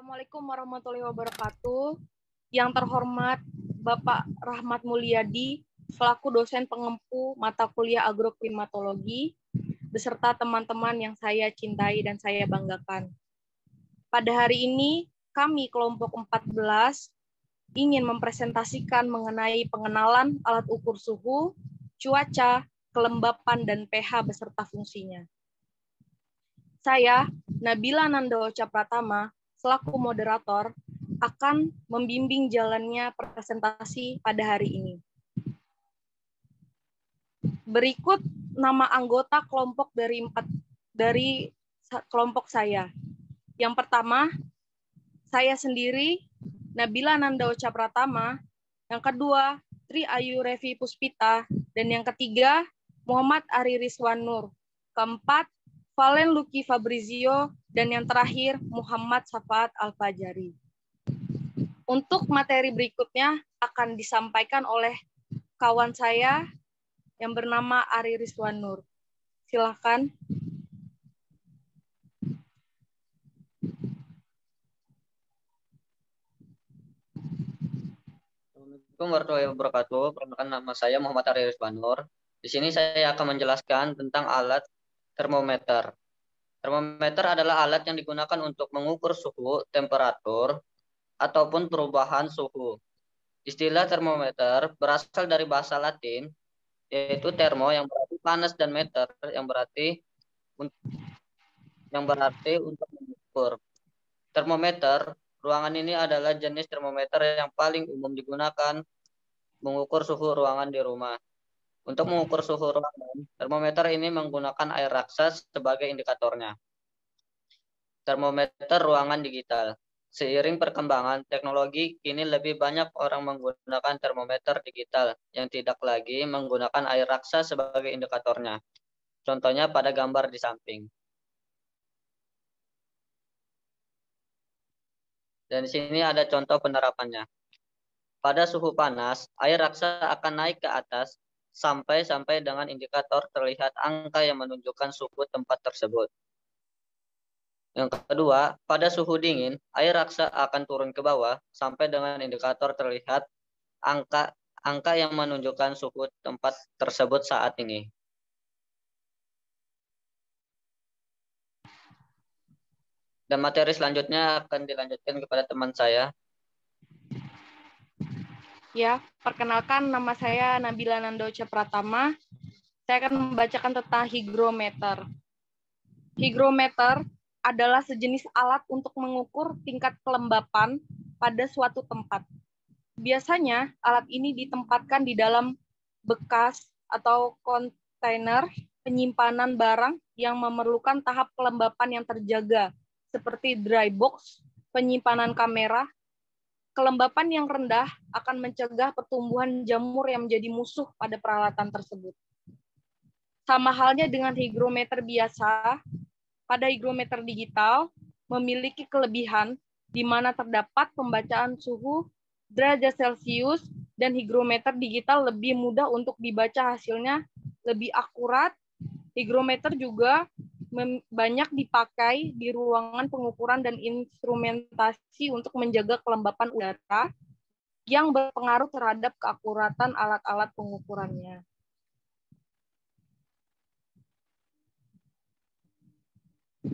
Assalamualaikum warahmatullahi wabarakatuh. Yang terhormat Bapak Rahmat Mulyadi, selaku dosen pengempu mata kuliah agroklimatologi, beserta teman-teman yang saya cintai dan saya banggakan. Pada hari ini, kami kelompok 14 ingin mempresentasikan mengenai pengenalan alat ukur suhu, cuaca, kelembapan, dan pH beserta fungsinya. Saya, Nabila Nandaocha Pratama, selaku moderator, akan membimbing jalannya presentasi pada hari ini. Berikut nama anggota kelompok dari kelompok saya. Yang pertama, saya sendiri, Nabila Nandaocha Pratama. Yang kedua, Tri Ayu Revi Puspita. Dan yang ketiga, Muhammad Ari Rizwan Nur. Keempat, Valen Lucky Fabrizio, dan yang terakhir Muhammad Safaat Al-Fajari. Untuk materi berikutnya akan disampaikan oleh kawan saya yang bernama Ari Rizwan Nur. Silakan. Assalamualaikum warahmatullahi wabarakatuh. Perkenalkan, nama saya Muhammad Ari Rizwan Nur. Di sini saya akan menjelaskan tentang alat termometer. Termometer adalah alat yang digunakan untuk mengukur suhu, temperatur, ataupun perubahan suhu. Istilah termometer berasal dari bahasa Latin, yaitu termo yang berarti panas dan meter yang berarti untuk mengukur. Termometer ruangan ini adalah jenis termometer yang paling umum digunakan mengukur suhu ruangan di rumah. Untuk mengukur suhu ruangan, termometer ini menggunakan air raksa sebagai indikatornya. Termometer ruangan digital. Seiring perkembangan teknologi, kini lebih banyak orang menggunakan termometer digital yang tidak lagi menggunakan air raksa sebagai indikatornya. Contohnya pada gambar di samping. Dan di sini ada contoh penerapannya. Pada suhu panas, air raksa akan naik ke atas sampai dengan indikator terlihat angka yang menunjukkan suhu tempat tersebut. Yang kedua, pada suhu dingin, air raksa akan turun ke bawah sampai dengan indikator terlihat angka yang menunjukkan suhu tempat tersebut saat ini. Dan materi selanjutnya akan dilanjutkan kepada teman saya. Ya, perkenalkan nama saya Nabila Nandaocha Pratama. Saya akan membacakan tentang hygrometer. Hygrometer adalah sejenis alat untuk mengukur tingkat kelembapan pada suatu tempat. Biasanya alat ini ditempatkan di dalam bekas atau kontainer penyimpanan barang yang memerlukan tahap kelembapan yang terjaga, seperti dry box, penyimpanan kamera. Kelembapan yang rendah akan mencegah pertumbuhan jamur yang menjadi musuh pada peralatan tersebut. Sama halnya dengan hygrometer biasa, pada hygrometer digital memiliki kelebihan di mana terdapat pembacaan suhu, derajat Celcius, dan hygrometer digital lebih mudah untuk dibaca hasilnya, lebih akurat. Hygrometer juga banyak dipakai di ruangan pengukuran dan instrumentasi untuk menjaga kelembapan udara yang berpengaruh terhadap keakuratan alat-alat pengukurannya.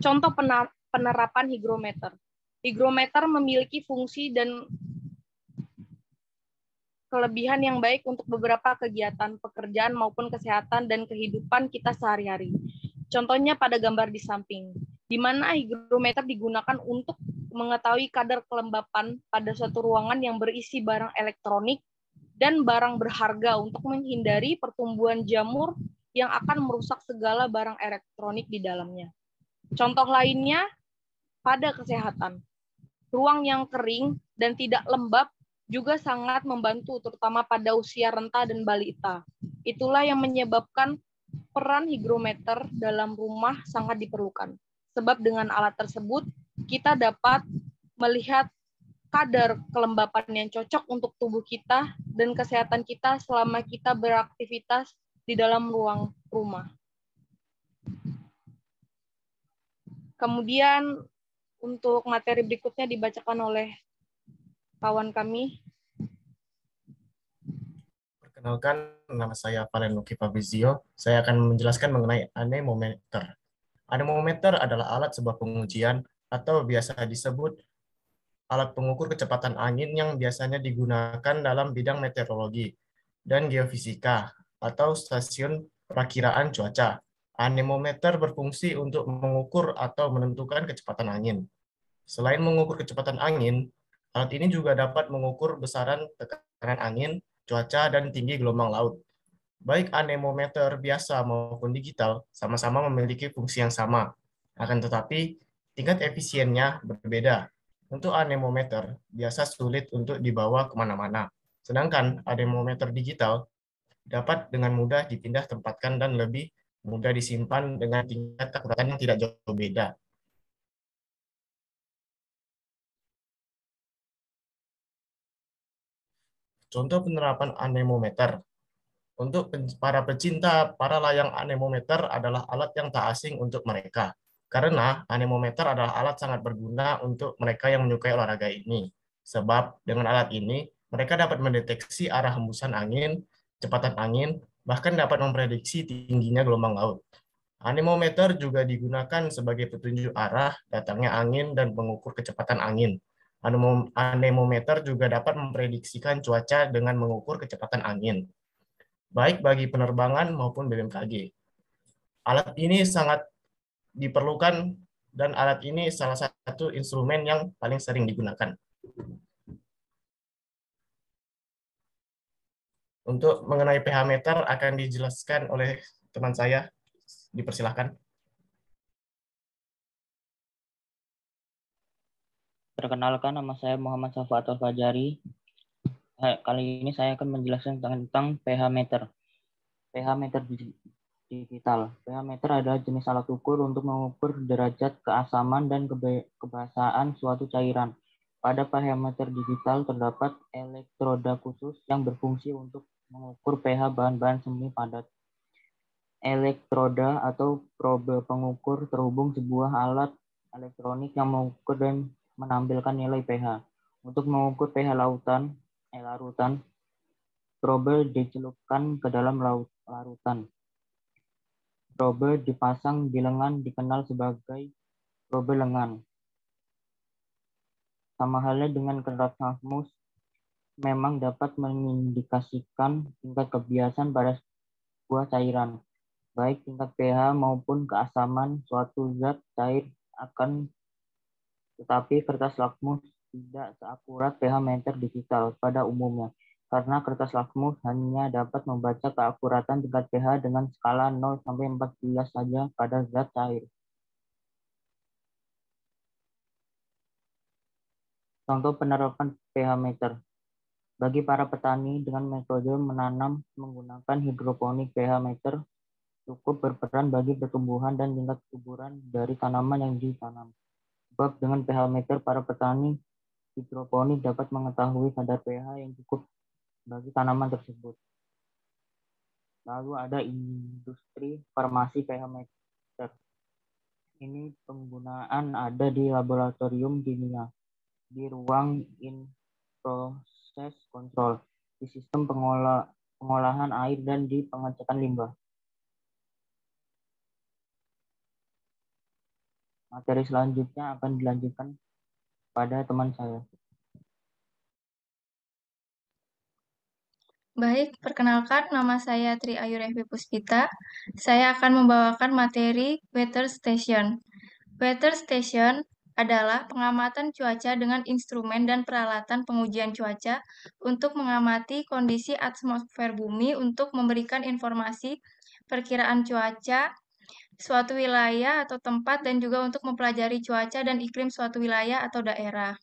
Contoh penerapan hygrometer. Hygrometer memiliki fungsi dan kelebihan yang baik untuk beberapa kegiatan pekerjaan maupun kesehatan dan kehidupan kita sehari-hari. Contohnya pada gambar di samping, di mana hygrometer digunakan untuk mengetahui kadar kelembapan pada suatu ruangan yang berisi barang elektronik dan barang berharga untuk menghindari pertumbuhan jamur yang akan merusak segala barang elektronik di dalamnya. Contoh lainnya pada kesehatan. Ruang yang kering dan tidak lembab juga sangat membantu, terutama pada usia renta dan balita. Itulah yang menyebabkan peran hygrometer dalam rumah sangat diperlukan. Sebab dengan alat tersebut, kita dapat melihat kadar kelembapan yang cocok untuk tubuh kita dan kesehatan kita selama kita beraktivitas di dalam ruang rumah. Kemudian Untuk materi berikutnya dibacakan oleh kawan kami. Perkenalkan, nama saya Valen Luki Fabrizio. Saya akan menjelaskan mengenai anemometer. Anemometer adalah alat sebuah pengujian atau biasa disebut alat pengukur kecepatan angin yang biasanya digunakan dalam bidang meteorologi dan geofisika atau stasiun perakiraan cuaca. Anemometer berfungsi untuk mengukur atau menentukan kecepatan angin. Selain mengukur kecepatan angin, alat ini juga dapat mengukur besaran tekanan angin, cuaca, dan tinggi gelombang laut. Baik anemometer biasa maupun digital sama-sama memiliki fungsi yang sama. Akan tetapi, tingkat efisiennya berbeda. Untuk anemometer biasa sulit untuk dibawa kemana-mana. Sedangkan anemometer digital dapat dengan mudah dipindah tempatkan dan lebih mudah disimpan dengan tingkat keakuratan yang tidak jauh beda. Contoh penerapan anemometer. Untuk para pecinta, para layang anemometer adalah alat yang tak asing untuk mereka. Karena anemometer adalah alat sangat berguna untuk mereka yang menyukai olahraga ini. Sebab dengan alat ini, mereka dapat mendeteksi arah hembusan angin, kecepatan angin, bahkan dapat memprediksi tingginya gelombang laut. Anemometer juga digunakan sebagai petunjuk arah datangnya angin dan mengukur kecepatan angin. Anemometer juga dapat memprediksikan cuaca dengan mengukur kecepatan angin, baik bagi penerbangan maupun BMKG. Alat ini sangat diperlukan dan alat ini salah satu instrumen yang paling sering digunakan. Untuk mengenai pH meter akan dijelaskan oleh teman saya. Dipersilahkan. Perkenalkan, nama saya Muhammad Safatul Fajari. Kali ini saya akan menjelaskan tentang pH meter. pH meter digital. pH meter adalah jenis alat ukur untuk mengukur derajat keasaman dan kebasaan suatu cairan. Pada pH meter digital terdapat elektroda khusus yang berfungsi untuk mengukur pH bahan-bahan semi padat. Elektroda atau probe pengukur terhubung sebuah alat elektronik yang mengukur dan menampilkan nilai pH. Untuk mengukur pH larutan, probe dicelupkan ke dalam larutan. Probe dipasang di lengan dikenal sebagai probe lengan. Sama halnya dengan keras lakmus, memang dapat mengindikasikan tingkat kebiasaan pada sebuah cairan, baik tingkat pH maupun keasaman suatu zat cair akan, tetapi kertas lakmus tidak seakurat pH meter digital pada umumnya, karena kertas lakmus hanya dapat membaca keakuratan tingkat pH dengan skala 0-14 saja pada zat cair. Contoh penerapan pH meter. Bagi para petani dengan metode menanam menggunakan hidroponik, pH meter cukup berperan bagi pertumbuhan dan tingkat kesuburan dari tanaman yang ditanam. Sebab dengan pH meter para petani hidroponik dapat mengetahui kadar pH yang cukup bagi tanaman tersebut. Lalu ada industri farmasi pH meter. Ini penggunaan ada di laboratorium kimia, di ruang in-process control, di sistem pengolahan air, dan di pengecekan limbah. Materi selanjutnya akan dilanjutkan pada teman saya. Baik, perkenalkan nama saya Tri Ayu Revi Puspita. Saya akan membawakan materi Weather Station. Weather Station adalah pengamatan cuaca dengan instrumen dan peralatan pengujian cuaca untuk mengamati kondisi atmosfer bumi untuk memberikan informasi perkiraan cuaca suatu wilayah atau tempat dan juga untuk mempelajari cuaca dan iklim suatu wilayah atau daerah.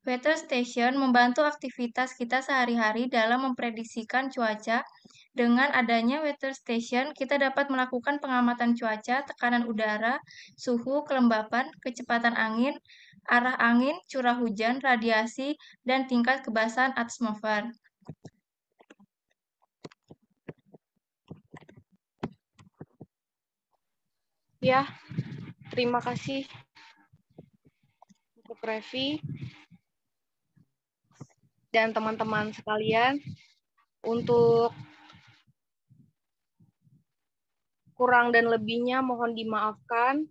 Weather Station membantu aktivitas kita sehari-hari dalam memprediksikan cuaca. Dengan adanya weather station, kita dapat melakukan pengamatan cuaca, tekanan udara, suhu, kelembapan, kecepatan angin, arah angin, curah hujan, radiasi, dan tingkat kebasahan atmosfer. Ya, terima kasih. untuk Revi dan teman-teman sekalian. Untuk kurang dan lebihnya mohon dimaafkan.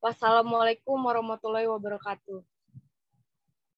Wassalamualaikum warahmatullahi wabarakatuh.